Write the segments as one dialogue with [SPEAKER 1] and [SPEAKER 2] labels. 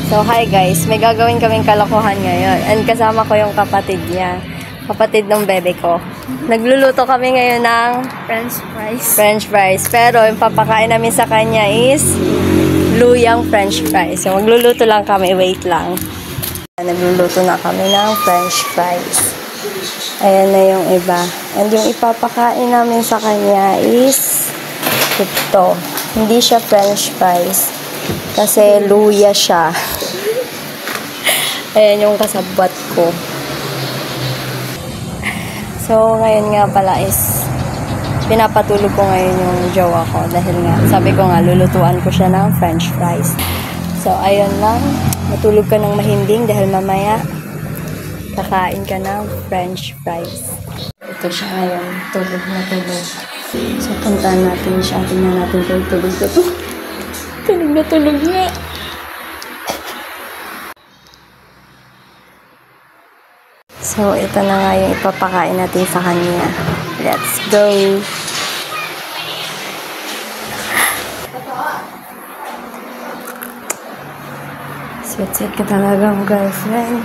[SPEAKER 1] So, hi guys. May gagawin kaming kalokohan ngayon. And kasama ko yung kapatid niya. Kapatid ng bebe ko. Nagluluto kami ngayon ng French fries. Pero yung papakain namin sa kanya is luyang French fries. So, magluluto lang kami. Wait lang. Nagluluto na kami ng French fries. Ayan na yung iba. And yung ipapakain namin sa kanya is ito. Hindi siya French fries. Kasi luya siya. Ayan yung kasabwat ko. So, ngayon nga pala is pinapatulog ko ngayon yung jowa ko. Dahil nga, sabi ko nga, lulutuan ko siya ng French fries. So, ayun lang. Matulog ka ng mahimbing dahil mamaya kakain ka ng French fries. Ito siya ngayon. Tulog na tulog. So, puntahan natin siya. Tingnan natin kung tulog na to. Tulog na tulog nga. So, ito na nga yung ipapakain natin sa kanya. Let's go! Sweet ka talagang girlfriend.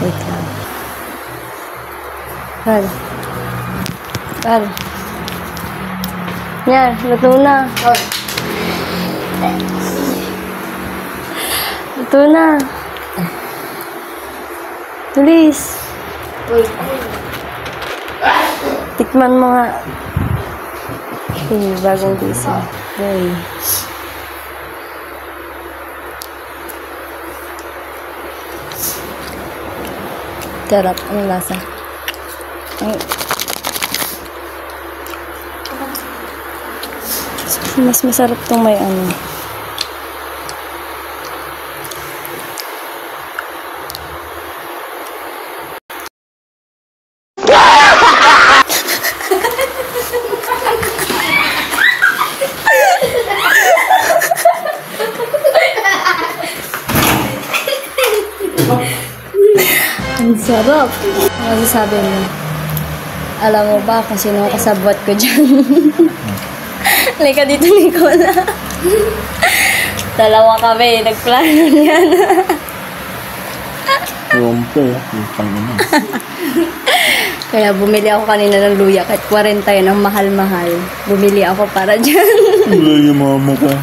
[SPEAKER 1] Wait lang. Pal. Yan, luto na. Luto na. Tulis. Tikman mo nga. Bagong gising. Hey. Sarap. Ang lasa. Mas masarap tong may ano. Ang sarap. Ano sabi mo? Alam mo ba kung sino ang kasabot ko dyan? Halika dito, Nicola. Dalawa kami. Nagplano niyan.
[SPEAKER 2] Rompo. Lupang naman.
[SPEAKER 1] Kaya bumili ako kanina ng luya. Kahit 40 yun ang mahal-mahal. Bumili ako para dyan.
[SPEAKER 2] Luya mama ka.